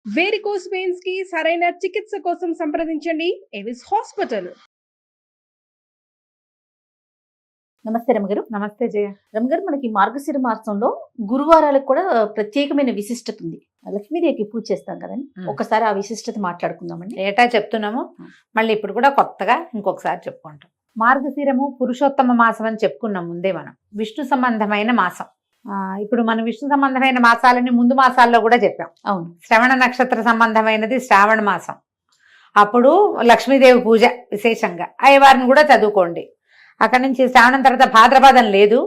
Varicose veins కి సరైన చికిత్స కోసం సంప్రదించండి ఎవిస్ హాస్పిటల్. నమస్తే రమగారు. నమస్తే జయ. రమగారు, మనకి మార్గశిర మాసంలో గురువారాలకు కూడా ప్రత్యేకమైన విశిష్టత ఉంది. లక్ష్మీదేవికి పూజ చేస్తాం కదండి, ఒకసారి ఆ విశిష్టత మాట్లాడుకుందామండి. ఏటా చెప్తున్నాము, మళ్ళీ ఇప్పుడు కూడా కొత్తగా ఇంకొకసారి చెప్పుకుంటాం. మార్గశిరము పురుషోత్తమ మాసం అని చెప్పుకున్నాం ముందే. మనం విష్ణు సంబంధమైన మాసం. ఇప్పుడు మనం విష్ణు సంబంధమైన మాసాలని ముందు మాసాల్లో కూడా చెప్పాం. అవును. శ్రవణ నక్షత్ర సంబంధమైనది శ్రావణ మాసం. అప్పుడు లక్ష్మీదేవి పూజ విశేషంగా అయ్యవారిని కూడా చదువుకోండి. అక్కడి నుంచి శ్రావణం తర్వాత భాద్రపదం లేదు,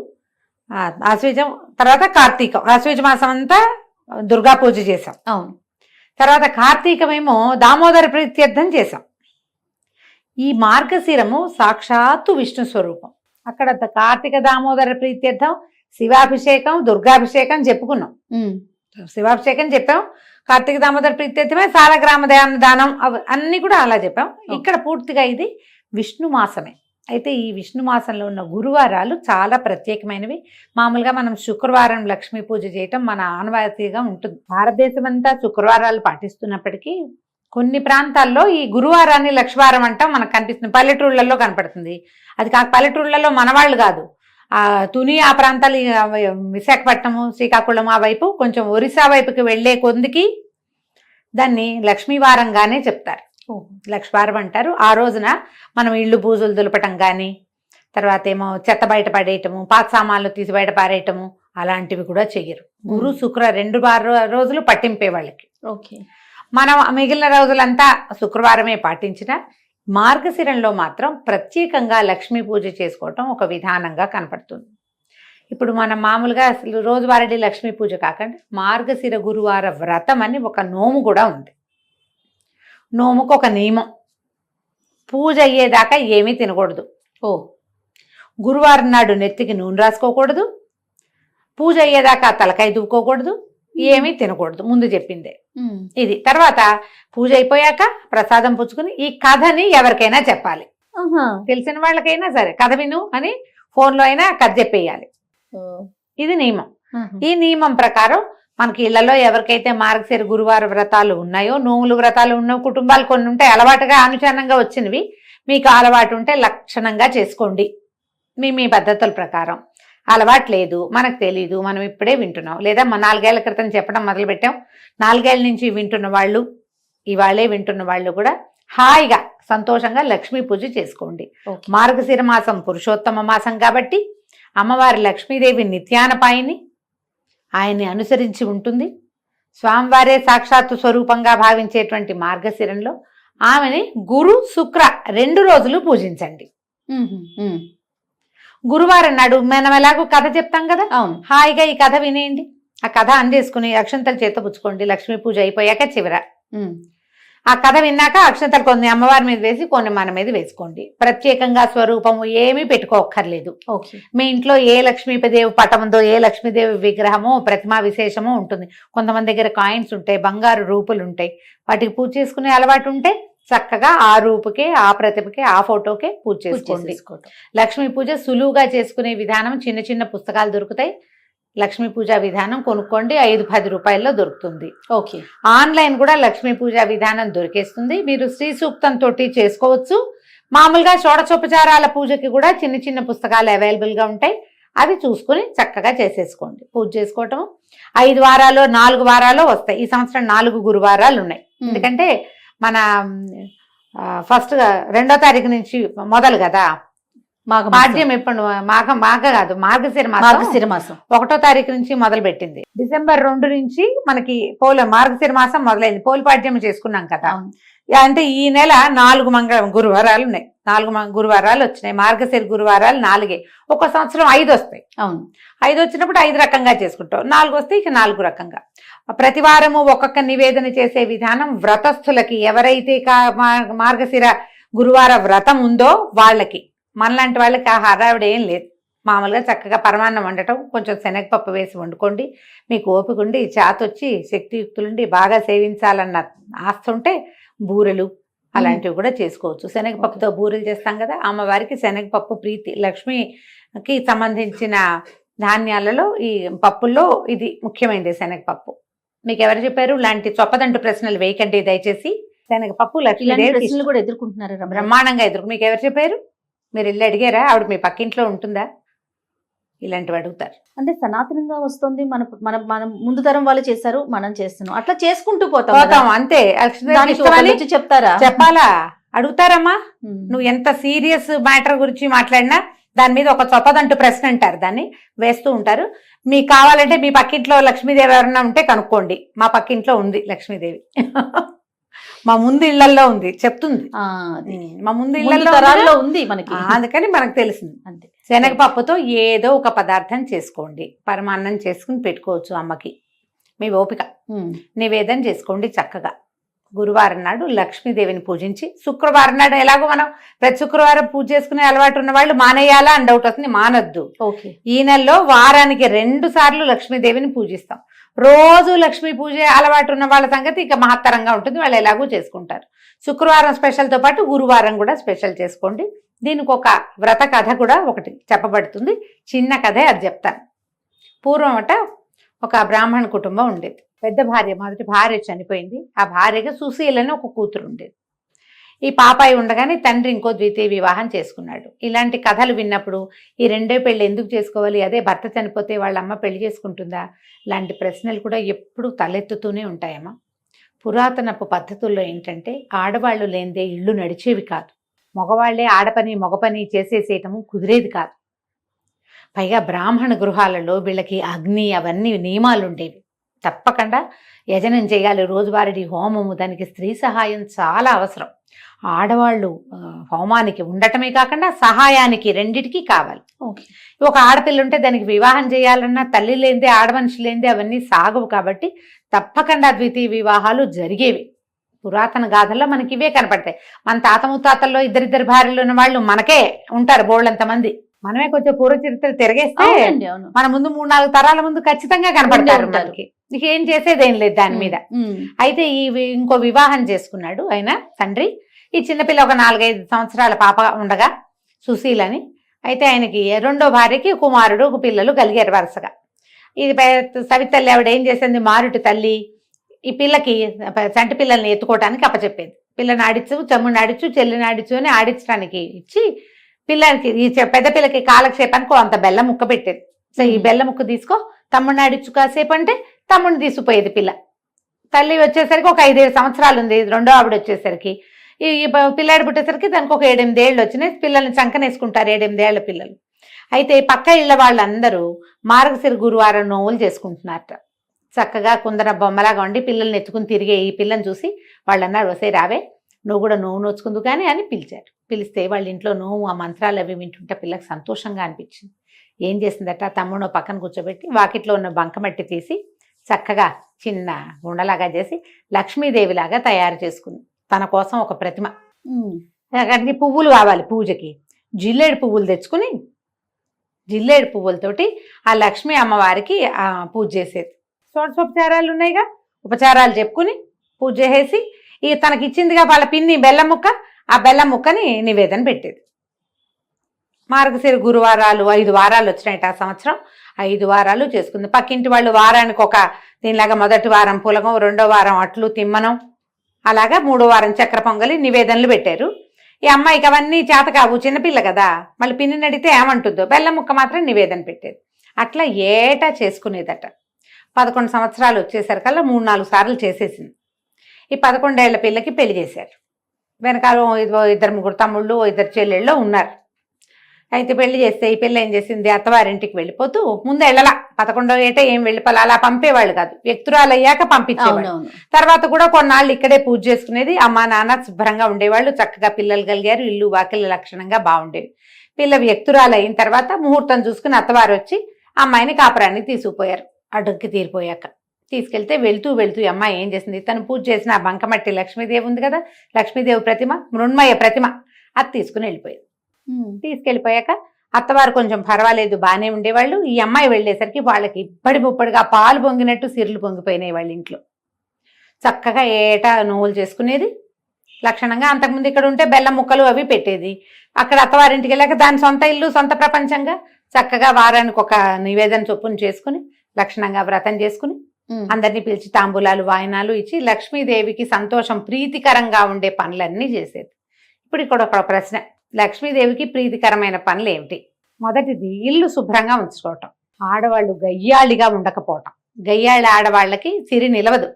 ఆశ్వీజం తర్వాత కార్తీకం. ఆశ్వీజ మాసం అంతా దుర్గా పూజ చేసాం. అవును. తర్వాత కార్తీకమేమో దామోదర ప్రీత్యర్థం చేసాం. ఈ మార్గశిరము సాక్షాత్తు విష్ణు స్వరూపం. అక్కడ కార్తీక దామోదర ప్రీత్యర్థం శివాభిషేకం, దుర్గాభిషేకం చెప్పుకున్నాం. శివాభిషేకం చెప్పాం, కార్తీక దామోదర ప్రీత్యర్థమే సాలగ్రామ దానం అన్ని కూడా అలా చెప్పాం. ఇక్కడ పూర్తిగా ఇది విష్ణు మాసమే. అయితే ఈ విష్ణు మాసంలో ఉన్న గురువారాలు చాలా ప్రత్యేకమైనవి. మామూలుగా మనం శుక్రవారం లక్ష్మీ పూజ చేయటం మన ఆనవాయితీగా ఉంటుంది. భారతదేశం అంతా శుక్రవారాలు పాటిస్తున్నప్పటికీ కొన్ని ప్రాంతాల్లో ఈ గురువారాన్ని లక్ష్మీవారం అంటాం మనకు కనిపిస్తుంది. పల్లెటూళ్ళల్లో కనపడుతుంది. అది కాక పల్లెటూళ్ళల్లో మనవాళ్ళు కాదు, తుని ఆ ప్రాంతాలు, విశాఖపట్నము, శ్రీకాకుళం ఆ వైపు, కొంచెం ఒరిస్సా వైపుకి వెళ్లే కొందికి దాన్ని లక్ష్మీవారంగానే చెప్తారు. లక్ష్మీవారం అంటారు. ఆ రోజున మనం ఇళ్ళు బూజులు దులపటం కానీ, తర్వాత ఏమో చెత్త బయట పడేయటము, పాత సామాన్లు తీసి బయట పారేయటము అలాంటివి కూడా చెయ్యరు. గురు శుక్ర 2 రోజులు పట్టింపే వాళ్ళకి. ఓకే. మనం మిగిలిన రోజులంతా శుక్రవారమే పాటించిన మార్గశిరంలో మాత్రం ప్రత్యేకంగా లక్ష్మీ పూజ చేసుకోవటం ఒక విధానంగా కనపడుతుంది. ఇప్పుడు మనం మామూలుగా అసలు రోజువారీ లక్ష్మీ పూజ కాకుండా మార్గశిర గురువార వ్రతం అని ఒక నోము కూడా ఉంది. నోముకు ఒక నియమం, పూజ అయ్యేదాకా ఏమీ తినకూడదు. గురువారం నాడు నెత్తికి నూనె రాసుకోకూడదు, పూజ అయ్యేదాకా తలకాయ దువ్వుకోకూడదు, ఏమీ తినకూడదు. ముందు చెప్పిందే ఇది. తర్వాత పూజ అయిపోయాక ప్రసాదం పుచ్చుకుని ఈ కథని ఎవరికైనా చెప్పాలి. తెలిసిన వాళ్ళకైనా సరే కథ విను అని ఫోన్లో అయినా కథ చెప్పేయాలి. ఇది నియమం. ఈ నియమం ప్రకారం మనకి ఇళ్లలో ఎవరికైతే మార్గశిర గురువార వ్రతాలు ఉన్నాయో, నోములు వ్రతాలు ఉన్న కుటుంబాలు కొన్ని ఉంటాయి, అలవాటుగా అనుచరణంగా వచ్చినవి. మీకు అలవాటు ఉంటే లక్షణంగా చేసుకోండి మీ పద్ధతుల ప్రకారం. అలవాటు లేదు, మనకు తెలీదు, మనం ఇప్పుడే వింటున్నాం, లేదా 4 ఏళ్ల క్రితం చెప్పడం మొదలుపెట్టాం, 4 ఏళ్ల నుంచి వింటున్న వాళ్ళు, ఇవాళే వింటున్న వాళ్ళు కూడా హాయిగా సంతోషంగా లక్ష్మీ పూజ చేసుకోండి. మార్గశిర మాసం పురుషోత్తమ మాసం కాబట్టి అమ్మవారి లక్ష్మీదేవి నిత్యానపాయిని, ఆయన్ని అనుసరించి ఉంటుంది. స్వామివారే సాక్షాత్తు స్వరూపంగా భావించేటువంటి మార్గశిరంలో ఆమెని గురు శుక్ర 2 రోజులు పూజించండి. గురువారం నాడు మనం ఎలాగో కథ చెప్తాం కదా, హాయిగా ఈ కథ వినేయండి. ఆ కథ అందేసుకుని అక్షంతలు చేత పుచ్చుకోండి. లక్ష్మీ పూజ అయిపోయాక చివర ఆ కథ విన్నాక అక్షంతలు కొన్ని అమ్మవారి మీద వేసి కొన్ని మన మీద వేసుకోండి. ప్రత్యేకంగా స్వరూపము ఏమీ పెట్టుకోక్కర్లేదు. మీ ఇంట్లో ఏ లక్ష్మీదేవి పటం ఉందో, ఏ లక్ష్మీదేవి విగ్రహమో ప్రతిమా విశేషమో ఉంటుంది. కొంతమంది దగ్గర కాయిన్స్ ఉంటాయి, బంగారు రూపులు ఉంటాయి. వాటికి పూజ చేసుకునే అలవాటు ఉంటే చక్కగా ఆ రూపుకే, ఆ ప్రతిభకే, ఆ ఫోటోకే పూజ చేసుకోండి. లక్ష్మీ పూజ సులువుగా చేసుకునే విధానం చిన్న చిన్న పుస్తకాలు దొరుకుతాయి. లక్ష్మీ పూజా విధానం కొనుక్కోండి, 5-10 రూపాయల్లో దొరుకుతుంది. ఓకే. ఆన్లైన్ కూడా లక్ష్మీ పూజా విధానం దొరికేస్తుంది. మీరు శ్రీ సూక్తంతో చేసుకోవచ్చు. మామూలుగా షోడశోపచారాల పూజకి కూడా చిన్న చిన్న పుస్తకాలు అవైలబుల్గా ఉంటాయి. అవి చూసుకుని చక్కగా చేసేసుకోండి. పూజ చేసుకోవటం 5 వారాలు 4 వారాలు వస్తాయి. ఈ సంవత్సరం 4 గురువారాలు ఉన్నాయి. ఎందుకంటే మన ఫస్ట్ 2వ తారీఖు నుంచి మొదలు కదా పాడ్యం. ఎప్పుడు మాఘ కాదు, మార్గశిర మాసం 1వ తారీఖు నుంచి మొదలు పెట్టింది. డిసెంబర్ 2 నుంచి మనకి మార్గశిర మాసం మొదలైంది. పోలిపాడ్యం చేసుకున్నాం కదా. అంటే ఈ నెల 4 గురువారాలు ఉన్నాయి. 4 గురువారాలు వచ్చినాయి. మార్గశిర గురువారాలు 4. ఒక సంవత్సరం 5 వస్తాయి. అవును, 5 వచ్చినప్పుడు 5 రకంగా చేసుకుంటాం. 4 వస్తే ఇక 4 రకంగా. ప్రతి వారము ఒక్కొక్క నివేదన చేసే విధానం వ్రతస్థులకి, ఎవరైతే మార్గశిర గురువార వ్రతం ఉందో వాళ్ళకి. మనలాంటి వాళ్ళకి ఆ హడావిడి ఏం లేదు. మామూలుగా చక్కగా పరమాన్నం వండటం, కొంచెం శనగపప్పు వేసి వండుకోండి. మీకు ఓపిక ఉండి, చాతొచ్చి, శక్తియుక్తులుండి బాగా సేవించాలన్న ఆస్తి ఉంటే బూరెలు అలాంటివి కూడా చేసుకోవచ్చు. శనగపప్పుతో బూరెలు చేస్తాం కదా, అమ్మవారికి శనగపప్పు ప్రీతి. లక్ష్మికి సంబంధించిన ధాన్యాలలో ఈ పప్పుల్లో ఇది ముఖ్యమైనది శనగపప్పు. మీకు ఎవరు చెప్పారు? ఇలాంటి చొప్పదంటు ప్రశ్నలు వేయకండి దయచేసి. శనగపప్పు ఇలాంటి లక్ష్మీదేవి ప్రశ్నలు కూడా ఎదుర్కొంటున్నారు రమణ. బ్రహ్మాండంగా ఎదురు. మీకు ఎవరు చెప్పారు? మీరు వెళ్ళి అడిగారా? ఆవిడ మీ పక్కింట్లో ఉంటుందా? ఇలాంటివి అడుగుతారు. అంటే సనాతనంగా వస్తుంది, మన మన మనం ముందు తరం వాళ్ళు చేశారు, మనం చేస్తున్నాం, అట్లా చేసుకుంటూ పోతాం కదా. పోతాం అంతే. లక్ష్మీదేవి దానికి ఇష్టమని ఒకళ్ళు వచ్చి చెప్తారా? చెప్పాలా? అడుగుతారమ్మా. ఉమ్. నువ్వు ఎంత సీరియస్ మ్యాటర్ గురించి మాట్లాడినా దాని మీద ఒక చొప్పదంటూ ప్రశ్న అంటారు, దాన్ని వేస్తూ ఉంటారు. మీకు కావాలంటే మీ పక్కింట్లో లక్ష్మీదేవి ఎవరన్నా ఉంటే కనుక్కోండి. మా పక్కింట్లో ఉంది లక్ష్మీదేవి. మా ముందు ఇళ్లలో ఉంది, చెప్తుంది. ఆ, అది. మా ముందు ముందు ఇళ్లలో తరాల్లో ఉంది మనకి. అందుకని మనకు తెలిసింది. అంతే. శనగపప్పుతో ఏదో ఒక పదార్థం చేసుకోండి. పరమాన్నం చేసుకుని పెట్టుకోవచ్చు అమ్మకి, మీ ఓపిక. ఉమ్. నివేదన చేసుకోండి చక్కగా. గురువారం నాడు లక్ష్మీదేవిని పూజించి, శుక్రవారం నాడు ఎలాగో మనం ప్రతి శుక్రవారం పూజ చేసుకునే అలవాటు ఉన్న వాళ్ళు మానేయాలా అని డౌట్ వస్తుంది. మానొద్దు. ఓకే. ఈ నెలలో వారానికి 2 సార్లు లక్ష్మీదేవిని పూజిస్తాం. రోజు లక్ష్మీ పూజ అలవాటు ఉన్న వాళ్ళ సంగతి ఇక మహత్తరంగా ఉంటుంది, వాళ్ళు ఎలాగూ చేసుకుంటారు. శుక్రవారం స్పెషల్తో పాటు గురువారం కూడా స్పెషల్ చేసుకోండి. దీనికి ఒక వ్రత కథ కూడా ఒకటి చెప్పబడుతుంది. చిన్న కథే, అది చెప్తాను. పూర్వం ఒక బ్రాహ్మణ కుటుంబం ఉండేది. పెద్ద భార్య, మొదటి భార్య చనిపోయింది. ఆ భార్యగా సుశీలని ఒక కూతురు ఉండేది. ఈ పాపాయి ఉండగానే తండ్రి ఇంకో ద్వితీయ వివాహం చేసుకున్నాడు. ఇలాంటి కథలు విన్నప్పుడు ఈ 2 పెళ్ళి ఎందుకు చేసుకోవాలి, అదే భర్త చనిపోతే వాళ్ళ అమ్మ పెళ్లి చేసుకుంటుందా, ఇలాంటి ప్రశ్నలు కూడా ఎప్పుడూ తలెత్తుతూనే ఉంటాయమ్మా. పురాతనపు పద్ధతుల్లో ఏంటంటే ఆడవాళ్ళు లేనిదే ఇళ్ళు నడిచేవి కాదు. మగవాళ్లే ఆడపని మగ పని చేసేసేయటము కుదిరేది కాదు. పైగా బ్రాహ్మణ గృహాలలో వీళ్ళకి అగ్ని అవన్నీ నియమాలు ఉండేవి. తప్పకుండా యజనం చేయాలి, రోజువారీ హోమము, దానికి స్త్రీ సహాయం చాలా అవసరం. ఆడవాళ్ళు హోమానికి ఉండటమే కాకుండా సహాయానికి రెండిటికి కావాలి. ఓకే. ఒక ఆడపిల్ల ఉంటే దానికి వివాహం చేయాలన్నా తల్లి లేనిదే, ఆడమనిషి లేనిదే అవన్నీ సాగవు. కాబట్టి తప్పకుండా ద్వితీయ వివాహాలు జరిగేవి. పురాతన గాథల్లో మనకి ఇవే కనపడతాయి. మన తాత ముత్తాతల్లో 2 భార్యలు ఉన్న వాళ్ళు మనకే ఉంటారు బోళ్ళంతమంది. మనమే కొంచెం పూర్వ చరిత్ర తిరగేస్తే అవునండి, అవును. మన ముందు 3-4 తరాల ముందు ఖచ్చితంగా కనపడతారు ఉంటారు. మనకి. ఇక ఏం చేసేదేం లేదు దాని మీద. ఉమ్. అయితే ఇంకో వివాహం చేసుకున్నాడు ఆయన తండ్రి. ఈ చిన్నపిల్ల ఒక 4-5 సంవత్సరాల పాప ఉండగా, సుశీలని. అయితే ఆయనకి 2వ భార్యకి కుమారుడు, పిల్లలు కలిగారు వరుసగా. ఇది సవితల్లి ఆవిడ ఏం చేసింది, మారుటి తల్లి ఈ పిల్లకి చంటి పిల్లల్ని ఎత్తుకోవటానికి అప్పచెప్పేది. పిల్లని ఆడిచ్చు, తమ్ముడిని ఆడిచ్చు, చెల్లిని ఆడిచ్చు అని ఆడించడానికి ఇచ్చి పిల్లలకి, ఈ పెద్ద పిల్లకి కాలక్షేపానికి అంత బెల్లం ముక్క పెట్టేది. సో ఈ బెల్లం ముక్క తీసుకో, తమ్ముడిని ఆడిచ్చు కాసేపు అంటే తమ్ముడిని తీసుకుపోయేది పిల్ల. తల్లి వచ్చేసరికి ఒక 5-7 సంవత్సరాలు ఉంది. 2వ ఆవిడ వచ్చేసరికి, ఈ పిల్లాడి పుట్టేసరికి దానికి ఒక 7-8 ఏళ్ళు వచ్చినాయి. పిల్లల్ని చంకనేసుకుంటారు 7-8 ఏళ్ల పిల్లలు. అయితే పక్క ఇళ్ల వాళ్ళందరూ మార్గశిర గురువారం నోవులు చేసుకుంటున్నారట. చక్కగా కుందన బొమ్మలాగా ఉండి పిల్లల్ని ఎత్తుకుని తిరిగే ఈ పిల్లని చూసి వాళ్ళు అన్నారు, వసే రావే నువ్వు కూడా నోవు నోచుకుందు కానీ అని పిలిచారు. పిలిస్తే వాళ్ళ ఇంట్లో నోవు ఆ మంత్రాలు అవి వింటుంటే పిల్లకి సంతోషంగా అనిపించింది. ఏం చేసిందట, తమ్ముడు పక్కన కూర్చోబెట్టి వాకిట్లో ఉన్న బంకమట్టి తీసి చక్కగా చిన్న గుండలాగా చేసి లక్ష్మీదేవిలాగా తయారు చేసుకుంది. తన కోసం ఒక ప్రతిమ. అక్కడికి పువ్వులు కావాలి పూజకి. జిల్లేడు పువ్వులు తెచ్చుకుని జిల్లేడు పువ్వులతోటి ఆ లక్ష్మీ అమ్మవారికి పూజ చేసేది. షోడశోపచారాలు ఉన్నాయిగా, ఉపచారాలు చెప్పుకుని పూజ చేసి తనకి ఇచ్చిందిగా వాళ్ళ పిన్ని బెల్లం ముక్క, ఆ బెల్లం ముక్కని నివేదన పెట్టేది. మార్గశిర గురువారాలు 5 వారాలు వచ్చినాయి ఆ సంవత్సరం. 5 వారాలు చేసుకుంది. పక్కింటి వాళ్ళు వారానికి ఒక దీనిలాగా మొదటి వారం పులగం, 2వ వారం అట్లు తిమ్మనం, అలాగా 3వ వారం చక్కెర పొంగలి నివేదనలు పెట్టారు. ఈ అమ్మాయికి అవన్నీ చేత కావు, చిన్నపిల్ల కదా, మళ్ళీ పిన్నిని అడిగితే ఏమంటుందో, బెల్లం ముక్క మాత్రం నివేదన పెట్టేది. అట్లా ఏటా చేసుకునేదట. 11 సంవత్సరాలు వచ్చేసరికల్లా 3-4 సార్లు చేసేసింది. ఈ 11 ఏళ్ల పిల్లకి పెళ్లి చేశారు. వెనకాల 2-3 తమ్ముళ్ళు, 2 చెల్లెళ్ళు ఉన్నారు. అయితే పెళ్లి చేస్తే ఈ పిల్ల ఏం చేసింది, అత్తవారింటికి వెళ్ళిపోతూ ముందు వెళ్ళలా. 11వ ఏట ఏం వెళ్ళిపోలే, అలా పంపేవాళ్ళు కాదు, వ్యక్తురాలు అయ్యాక పంపించేవాళ్ళు. తర్వాత కూడా కొన్నాళ్ళు ఇక్కడే పూజ చేసుకునేది. అమ్మ నాన్న శుభ్రంగా ఉండేవాళ్ళు, చక్కగా పిల్లలు కలిగారు, ఇల్లు వాకిళ్ళు లక్షణంగా బాగుండేవి. పిల్ల వ్యక్తురాలు అయిన తర్వాత ముహూర్తం చూసుకుని అత్తవారు వచ్చి అమ్మాయిని కాపురాన్ని తీసుకుపోయారు. అడ్డుకి తీరిపోయాక తీసుకెళ్తే వెళ్తూ ఈ అమ్మాయి ఏం చేసింది, తను పూజ చేసిన ఆ బంకమట్టి లక్ష్మీదేవి ఉంది కదా, లక్ష్మీదేవి ప్రతిమ, మృణ్మయ ప్రతిమ, అది తీసుకుని వెళ్ళిపోయింది. తీసుకెళ్ళిపోయాక అత్తవారు కొంచెం పర్వాలేదు బాగానే ఉండేవాళ్ళు. ఈ అమ్మాయి వెళ్ళేసరికి వాళ్ళకి ఇప్పటి ముప్పటిగా పాలు పొంగినట్టు సిరులు పొంగిపోయినాయి వాళ్ళ ఇంట్లో. చక్కగా ఏటా నోవులు చేసుకునేది లక్షణంగా. అంతకుముందు ఇక్కడ ఉంటే బెల్లం ముక్కలు అవి పెట్టేది. అక్కడ అత్తవారింటికి వెళ్ళాక దాని సొంత ఇల్లు, సొంత ప్రపంచంగా చక్కగా వారానికి ఒక నివేదన చొప్పున చేసుకుని లక్షణంగా వ్రతం చేసుకుని అందరినీ పిలిచి తాంబూలాలు వాయినాలు ఇచ్చి లక్ష్మీదేవికి సంతోషం ప్రీతికరంగా ఉండే పనులన్నీ చేసేది. ఇప్పుడు ఇక్కడ ఒక ప్రశ్న, లక్ష్మీదేవికి ప్రీతికరమైన పనులు ఏమిటి? మొదటిది ఇల్లు శుభ్రంగా ఉంచుకోవటం. ఆడవాళ్ళు గయ్యాళిగా ఉండకపోవటం. గయ్యాళి ఆడవాళ్ళకి సిరి నిలవదు.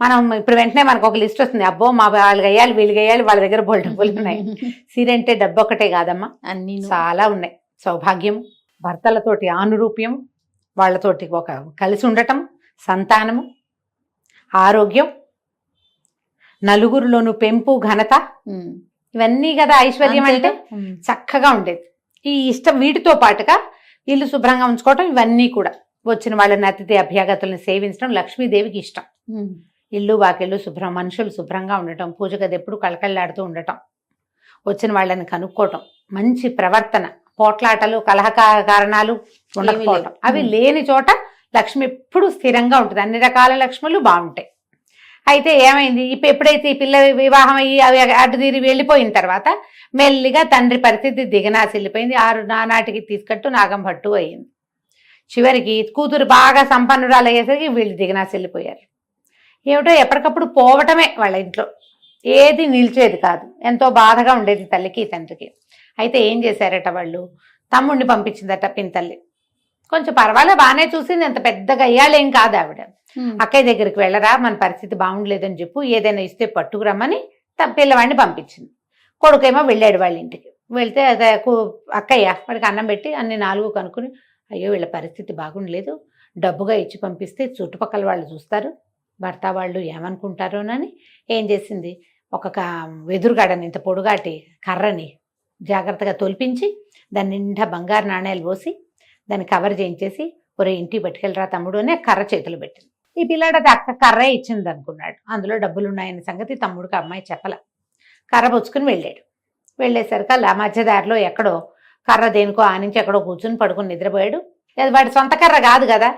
మనం ఇప్పుడు వెంటనే మనకు ఒక లిస్ట్ వస్తుంది, అబ్బో మా వాళ్ళు గయ్యాలి వీళ్ళు గయ్యాలి వాళ్ళ దగ్గర బోల్ డబ్బులు ఉన్నాయి. సిరి అంటే డబ్బు ఒకటే కాదమ్మా, అన్ని చాలా ఉన్నాయి. సౌభాగ్యం, భర్తలతోటి ఆనురూప్యం, వాళ్ళతోటి ఒక కలిసి ఉండటం, సంతానము, ఆరోగ్యం, నలుగురిలోను పెంపు, ఘనత, ఇవన్నీ కదా ఐశ్వర్యం అంటే. చక్కగా ఉండేది. ఈ ఇష్టం వీటితో పాటుగా ఇల్లు శుభ్రంగా ఉంచుకోవటం, ఇవన్నీ కూడా వచ్చిన వాళ్ళని అతిథి అభ్యాగతులను సేవించడం లక్ష్మీదేవికి ఇష్టం. ఇల్లు వాకిళ్ళు శుభ్రం, మనుషులు శుభ్రంగా ఉండటం, పూజ గది ఎప్పుడు కళకళలాడుతూ ఉండటం, వచ్చిన వాళ్ళని కనుక్కోవటం, మంచి ప్రవర్తన, పోట్లాటలు కారణాలు ఉండకపోవటం, అవి లేని చోట లక్ష్మి ఎప్పుడు స్థిరంగా ఉంటుంది. అన్ని రకాల లక్ష్ములు బాగుంటాయి. అయితే ఏమైంది, ఎప్పుడైతే ఈ పిల్ల వివాహం అయ్యి అవి అటు తీరి వెళ్ళిపోయిన తర్వాత మెల్లిగా తండ్రి పరిస్థితి దిగనాసి వెళ్ళిపోయింది. నానాటికి తీసుకట్టు నాగం భట్టు అయ్యింది. చివరికి కూతురు బాగా సంపన్నురాలు అయ్యేసరికి వీళ్ళు దిగనాసి వెళ్ళిపోయారు. ఏమిటో ఎప్పటికప్పుడు పోవటమే వాళ్ళ ఇంట్లో, ఏది నిలిచేది కాదు. ఎంతో బాధగా ఉండేది తల్లికి తండ్రికి. అయితే ఏం చేశారట వాళ్ళు, తమ్ముడిని పంపించిందట పినతల్లి. కొంచెం పర్వాలే బాగానే చూసింది, ఎంత పెద్దగా అయ్యాలేం కాదు ఆవిడ. అక్కయ్య దగ్గరికి వెళ్ళరా, మన పరిస్థితి బాగుండలేదని చెప్పు, ఏదైనా ఇస్తే పట్టుకురమ్మని పిల్లవాడిని పంపించింది. కొడుకేమో వెళ్ళాడు వాళ్ళ ఇంటికి. వెళ్తే అక్కయ్య వాడికి అన్నం పెట్టి అన్ని 4 కనుక్కుని, అయ్యో వీళ్ళ పరిస్థితి బాగుండలేదు, డబ్బుగా ఇచ్చి పంపిస్తే చుట్టుపక్కల వాళ్ళు చూస్తారు, భర్త వాళ్ళు ఏమనుకుంటారోనని ఏం చేసింది, ఒక వెదురుగాడని ఇంత పొడుగాటి కర్రని జాగ్రత్తగా తొలిపించి దాని నిండా బంగారు నాణేలు పోసి దాన్ని కవర్ చేయించేసి, ఒరే ఇంటికి పట్టుకెళ్ళరా తమ్ముడు అని కర్ర చేతులు పెట్టింది. ఈ పిల్లాడు అది అక్క కర్రే ఇచ్చింది అనుకున్నాడు. అందులో డబ్బులు ఉన్నాయన్న సంగతి తమ్ముడికి అమ్మాయి చెప్పల. కర్ర పుచ్చుకుని వెళ్ళాడు. వెళ్ళేసరికి అలా మధ్యదారిలో ఎక్కడో కర్ర దేనికో ఆనించి ఎక్కడో కూర్చుని పడుకుని నిద్రపోయాడు. అది వాడి సొంత కర్ర కాదు కదా,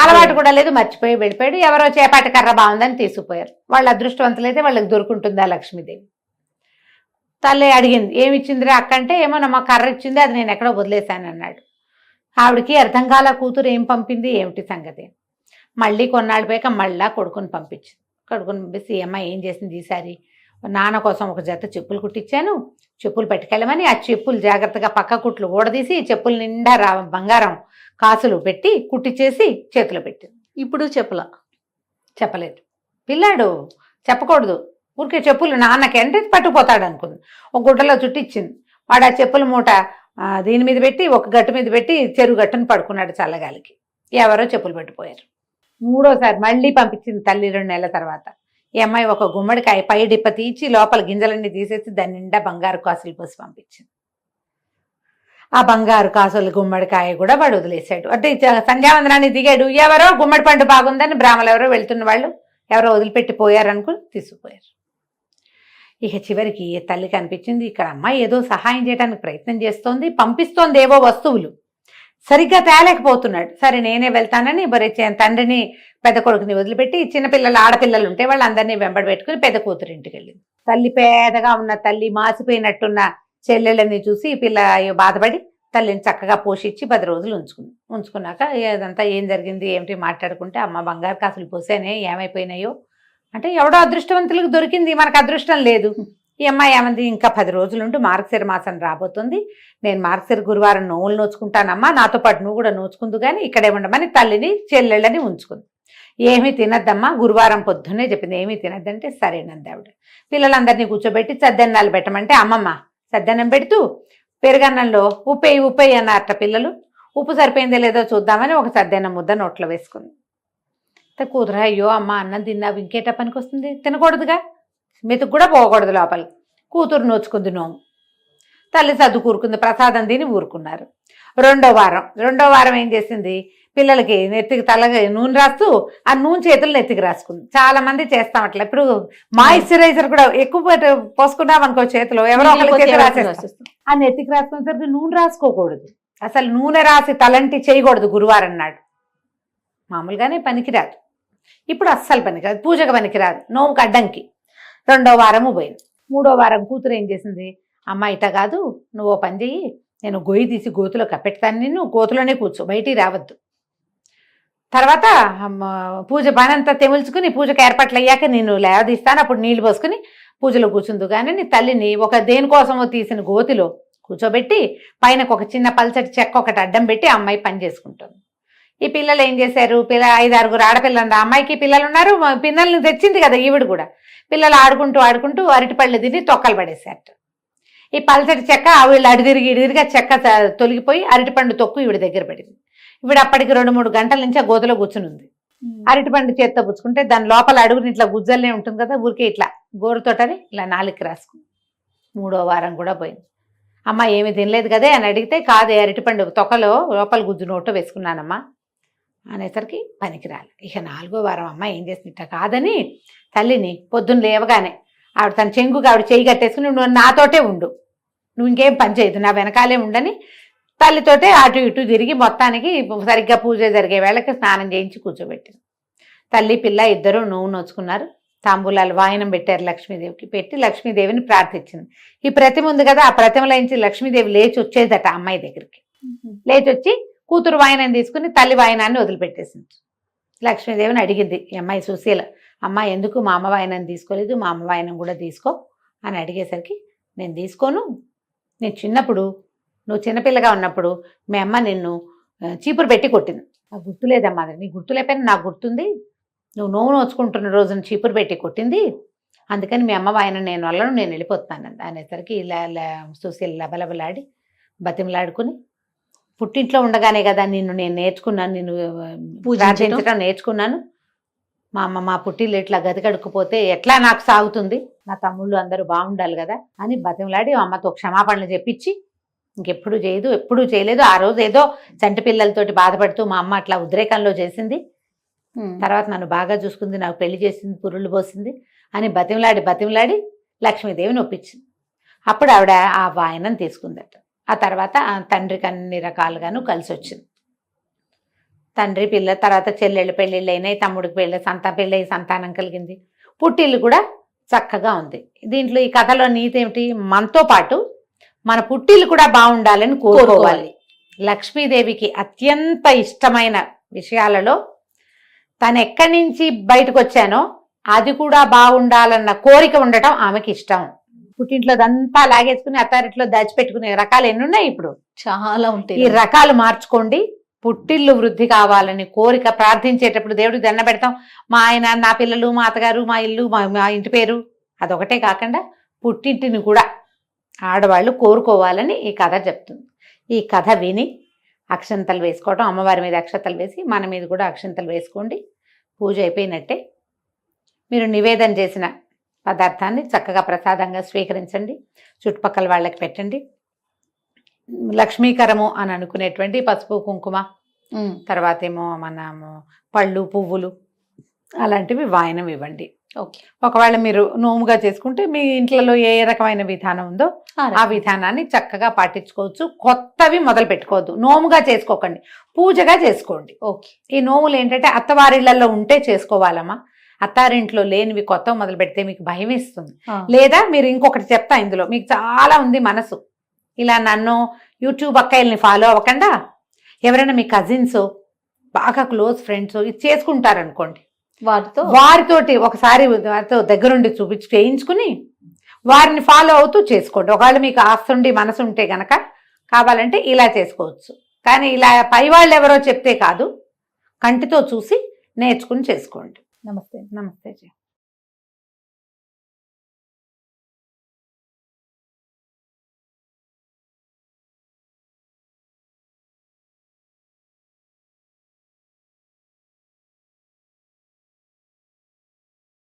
అలవాటు కూడా లేదు, మర్చిపోయి వెళ్ళిపోయాడు. ఎవరో చేపాటి కర్ర బాగుందని తీసుకుపోయారు. వాళ్ళ అదృష్టవంతులైతే వాళ్ళకి దొరుకుంటుందా లక్ష్మీదేవి. తల్లి అడిగింది, ఏమి ఇచ్చిందిరా అక్క అంటే, ఏమో నమ్మ కర్ర ఇచ్చింది, అది నేను ఎక్కడో వదిలేశాను అన్నాడు. ఆవిడకి అర్థం కాల, కూతురు ఏం పంపింది ఏమిటి సంగతి. మళ్ళీ కొన్నాళ్ళు పోయాక మళ్ళా కొడుకుని పంపించింది. కొడుకుని పంపిస్తే అమ్మాయి ఏం చేసింది, ఈసారి నాన్న కోసం ఒక జత చెప్పులు కుట్టించాను, చెప్పులు పెట్టుకెళ్ళమని ఆ చెప్పులు జాగ్రత్తగా పక్క కుట్లు ఊడదీసి చెప్పులు నిండా బంగారం కాసులు పెట్టి కుట్టించేసి చేతిలో పెట్టింది. ఇప్పుడు చెప్పలేదు. పిల్లాడు చెప్పకూడదు, ఊరికే చెప్పులు నాన్నకి అంటే పట్టుకుపోతాడు అనుకుంది. ఒక గుడ్డలో చుట్టిచ్చింది. వాడు ఆ చెప్పుల మూట దీని మీద పెట్టి ఒక గట్టు మీద పెట్టి చెరువు గట్టును పడుకున్నాడు చల్లగాలికి. ఎవరో చెప్పులు పెట్టిపోయారు. 3వసారి మళ్ళీ పంపించింది తల్లి 2 నెలల తర్వాత. ఈ అమ్మాయి ఒక గుమ్మడికాయ పై డిప్ప తీసి లోపల గింజలన్నీ తీసేసి దాని నిండా బంగారు కాసులు పోసి పంపించింది. ఆ బంగారు కాసులు గుమ్మడికాయ కూడా వాడు వదిలేశాడు. అంటే సంధ్యావందనాన్ని దిగాడు. ఎవరో గుమ్మడి పండు బాగుందని బ్రాహ్మలు ఎవరో వెళ్తున్న వాళ్ళు ఎవరో వదిలిపెట్టి పోయారనుకుని తీసుకుపోయారు. ఇక చివరికి తల్లికి అనిపించింది, ఇక్కడ అమ్మాయి ఏదో సహాయం చేయడానికి ప్రయత్నం చేస్తోంది, పంపిస్తోంది ఏవో వస్తువులు, సరిగ్గా తేలేకపోతున్నాడు. సరే నేనే వెళ్తానని తండ్రిని పెద్ద కొడుకుని వదిలిపెట్టి చిన్నపిల్లలు ఆడపిల్లలు ఉంటే వాళ్ళందరినీ వెంబడి పెట్టుకుని పెద్ద కూతురు ఇంటికి వెళ్ళింది. తల్లి పేదగా ఉన్న తల్లి మాసిపోయినట్టున్న చెల్లెళ్ళని చూసి పిల్ల బాధపడి తల్లిని చక్కగా పోషించి 10 రోజులు ఉంచుకున్నాక ఇదంతా ఏం జరిగింది ఏమిటి మాట్లాడుకుంటే, అమ్మ బంగారు కాసులు పోసానే ఏమైపోయినాయో అంటే, ఎవడో అదృష్టవంతులకు దొరికింది, మనకు అదృష్టం లేదు. ఈ అమ్మాయి ఏమంది, ఇంకా 10 రోజులుంటూ మార్గశిర మాసం రాబోతుంది, నేను మార్గశిర గురువారం నోవులు నోచుకుంటానమ్మా, నాతో పాటు నువ్వు కూడా నోచుకుందు కానీ ఇక్కడే ఉండమని తల్లిని చెల్లెళ్ళని ఉంచుకుంది. ఏమీ తినద్దమ్మా, గురువారం పొద్దున్నే చెప్పింది, ఏమీ తినద్దంటే సరేనంది ఆవిడ. పిల్లలందరినీ కూర్చోబెట్టి సద్దెన్నాలు పెట్టమంటే, అమ్మమ్మ సద్దన్నం పెడుతూ పెరుగన్నంలో ఉప్పేయి అన్నారట పిల్లలు. ఉప్పు సరిపోయిందో లేదో చూద్దామని ఒక సద్దెన్నం ముద్ద నోట్లో వేసుకుంది. కూతురు, అయ్యో అమ్మ అన్నం తిన్నావు ఇంకేట పనికి వస్తుంది, తినకూడదుగా, మెతుకు కూడా పోకూడదు లోపలి. కూతురు నోచుకుంది నోము. తల్లి సర్దు కూరుకుంది, ప్రసాదం తిని ఊరుకున్నారు. రెండో వారం ఏం చేసింది, పిల్లలకి నెత్తికి తలగా నూనె రాస్తూ ఆ నూనె చేతులు నెత్తికి రాసుకుంది. చాలా మంది చేస్తాం అట్లా. ఇప్పుడు మాయిశ్చరైజర్ కూడా ఎక్కువ పోసుకున్నాం అనుకో చేతిలో, ఎవరో ఒకరి చేతి రాసేస్తాం. ఆ నెత్తికి రాసుకునేసరికి నూనె రాసుకోకూడదు, అసలు నూనె రాసి తలంటి చేయకూడదు గురువారం నాడు. మామూలుగానే పనికిరాదు, ఇప్పుడు అస్సలు పనికిరాదు, పూజకు పనికిరాదు, నోముకు అడ్డంకి. 2వ వారము పోయింది. 3వ వారం కూతురు ఏం చేసింది, అమ్మ ఇట కాదు, నువ్వు పని చెయ్యి, నేను గొయ్యి తీసి గోతులో కప్పెడతాను, నిన్ను గోతులోనే కూర్చో, బయటికి రావద్దు. తర్వాత పూజ పనంతా తెముల్చుకుని పూజకు ఏర్పాట్లు అయ్యాక నేను లేవదీస్తాను. అప్పుడు నీళ్లు పోసుకుని పూజలో కూర్చుందు కానీ నీ తల్లిని ఒక దేనికోసమో తీసిన గోతిలో కూర్చోబెట్టి పైనకు ఒక చిన్న పల్చటి చెక్క ఒకటి అడ్డం పెట్టి ఆ అమ్మాయి పని చేసుకుంటుంది. ఈ పిల్లలు ఏం చేశారు, 5-6 ఆడపిల్లలు, ఆ అమ్మాయికి పిల్లలు ఉన్నారు, పిల్లల్ని తెచ్చింది కదా ఈవిడ కూడా. పిల్లలు ఆడుకుంటూ అరటిపళ్ళు తిని తొక్కలు పడేశారట. ఈ పల్చటి చెక్క వీళ్ళు ఇడిదిరిగా చెక్క తొలగిపోయి అరటిపండు తొక్కు ఈవిడ దగ్గర పడింది. ఈవిడ అప్పటికి 2-3 గంటల నుంచి ఆ గోతలో కూర్చుని ఉంది. అరటిపండు చేత్తో పుచ్చుకుంటే దాని లోపల అడుగుని ఇట్లా గుజ్జల్నే ఉంటుంది కదా, ఊరికే ఇట్లా గోరుతోటని ఇలా నాలుగు రాసుకుంది. 3వ వారం కూడా పోయింది. అమ్మ ఏమి తినలేదు కదే అని అడిగితే, కాదే అరటిపండు తొక్కలో లోపల గుజ్జు నోట్లో వేసుకున్నానమ్మా అనేసరికి పనికిరాలి. ఇక 4వ వారం అమ్మ ఏం చేసిందిట కాదని తల్లిని పొద్దున్న లేవగానే ఆవిడ తన చెంగుగా ఆవిడ చేయి కట్టేసుకుని, నువ్వు నాతోటే ఉండు, నువ్వు ఇంకేం పని చేయదు, నా వెనకాలే ఉండని తల్లితోటే అటు ఇటు తిరిగి మొత్తానికి సరిగ్గా పూజ జరిగే వేళకి స్నానం చేయించి కూర్చోబెట్టింది. తల్లి పిల్ల ఇద్దరు నువ్వు నోచుకున్నారు. తాంబూలాలు వాయనం పెట్టారు లక్ష్మీదేవికి. పెట్టి లక్ష్మీదేవిని ప్రార్థించింది. ఈ ప్రతిమ ఉంది కదా, ఆ ప్రతిమలోంచి లక్ష్మీదేవి లేచి వచ్చేదట అమ్మాయి దగ్గరికి. లేచి వచ్చి కూతురు వాయనం తీసుకుని తల్లి వాయనాన్ని వదిలిపెట్టేసింది. లక్ష్మీదేవిని అడిగింది ఈ అమ్మాయి సుశీల, అమ్మ ఎందుకు మా అమ్మ వాయనం తీసుకోలేదు, మా అమ్మ వాయనం కూడా తీసుకో అని అడిగేసరికి, నేను తీసుకోను, నేను చిన్నప్పుడు నువ్వు చిన్నపిల్లగా ఉన్నప్పుడు మీ అమ్మ నిన్ను చీపురు పెట్టి కొట్టింది, నాకు గుర్తులేదమ్మా, అది నీకు గుర్తులేకపోయినా నాకు గుర్తుంది, నువ్వు నోవు నోచుకుంటున్న రోజున చీపురు పెట్టి కొట్టింది, అందుకని మీ అమ్మ వాయనం నేను వల్లను, నేను వెళ్ళిపోతున్నాను అనేసరికి ఇలా సుశీల లబలబలాడి బతిమలాడుకుని, పుట్టింట్లో ఉండగానే కదా నేను నేర్చుకున్నాను, నేను పూజించడం నేర్చుకున్నాను, మా పుట్టిల్లు ఇట్లా గదికడుక్కుపోతే ఎట్లా నాకు సాగుతుంది, నా తమ్ముళ్ళు అందరూ బాగుండాలి కదా అని బతిమలాడి అమ్మతో క్షమాపణలు చెప్పించి ఇంకెప్పుడు చేయదు, ఎప్పుడూ చేయలేదు. ఆ రోజు ఏదో చంటి పిల్లలతోటి బాధపడుతూ మా అమ్మ అట్లా ఉద్రేకంలో చేసింది, తర్వాత నన్ను బాగా చూసుకుంది, నాకు పెళ్లి చేసింది, పురుళ్ళు పోసింది అని బతిమలాడి లక్ష్మీదేవిని ఒప్పించింది. అప్పుడు ఆవిడ ఆ వాయనం తీసుకుందట. ఆ తర్వాత తండ్రికి అన్ని రకాలుగాను కలిసి వచ్చింది. తండ్రి పిల్ల తర్వాత చెల్లెళ్ళు పెళ్ళిళ్ళు అయినాయి, తమ్ముడికి పెళ్ళి సంతానం కలిగింది, పుట్టిల్లు కూడా చక్కగా ఉంది. దీంట్లో ఈ కథలో నీతి ఏమిటి, మనతో పాటు మన పుట్టిల్లు కూడా బాగుండాలని కోరుకోవాలి. లక్ష్మీదేవికి అత్యంత ఇష్టమైన విషయాలలో తను ఎక్కడి నుంచి బయటకు వచ్చానో అది కూడా బాగుండాలన్న కోరిక ఉండటం ఆమెకి ఇష్టం. పుట్టింట్లో అదంతా లాగేసుకుని అత్తారింట్లో దాచిపెట్టుకునే రకాలు ఎన్ని ఉన్నాయి, ఇప్పుడు చాలా ఉంటాయి. ఈ రకాలు మార్చుకోండి. పుట్టిల్లు వృద్ధి కావాలని కోరిక ప్రార్థించేటప్పుడు దేవుడికి దండ పెడతాం, మా ఆయన, నా పిల్లలు, మా అత్తగారు, మా ఇల్లు, మా ఇంటి పేరు, అదొకటే కాకుండా పుట్టింటిని కూడా ఆడవాళ్ళు కోరుకోవాలని ఈ కథ చెప్తుంది. ఈ కథ విని అక్షంతలు వేసుకోవటం, అమ్మవారి మీద అక్షంతలు వేసి మన మీద కూడా అక్షంతలు వేసుకోండి. పూజ అయిపోయినట్టే. మీరు నివేదన చేసిన పదార్థాన్ని చక్కగా ప్రసాదంగా స్వీకరించండి, చుట్టుపక్కల వాళ్ళకి పెట్టండి. లక్ష్మీకరము అని అనుకునేటువంటి పసుపు కుంకుమ, తర్వాత ఏమో మనము పళ్ళు పువ్వులు అలాంటివి వాయనం ఇవ్వండి. ఓకే. ఒకవేళ మీరు నోముగా చేసుకుంటే మీ ఇంట్లో ఏ రకమైన విధానం ఉందో ఆ విధానాన్ని చక్కగా పాటించుకోవచ్చు. కొత్తవి మొదలు పెట్టుకోవద్దు, నోముగా చేసుకోకండి, పూజగా చేసుకోండి. ఓకే. ఈ నోములు ఏంటంటే అత్తవారిళ్లలో ఉంటే చేసుకోవాలమ్మా, అత్తారింట్లో లేనివి కొత్త మొదలు పెడితే మీకు భయం ఇస్తుంది. లేదా మీరు ఇంకొకటి చెప్తా, ఇందులో మీకు చాలా ఉంది మనసు, ఇలా నన్ను యూట్యూబ్ అక్కయ్యల్ని ఫాలో అవ్వకుండా ఎవరైనా మీ కజిన్స్ బాగా క్లోజ్ ఫ్రెండ్స్ ఇది చేసుకుంటారనుకోండి, వారితోటి ఒకసారి వారితో దగ్గరుండి చేయించుకుని వారిని ఫాలో అవుతూ చేసుకోండి. ఒకవేళ మీకు ఆస్తుండి మనసు ఉంటే గనక కావాలంటే ఇలా చేసుకోవచ్చు. కానీ ఇలా పై వాళ్ళు ఎవరో చెప్తే కాదు, కంటితో చూసి నేర్చుకుని చేసుకోండి. నమస్తే. నమస్తే.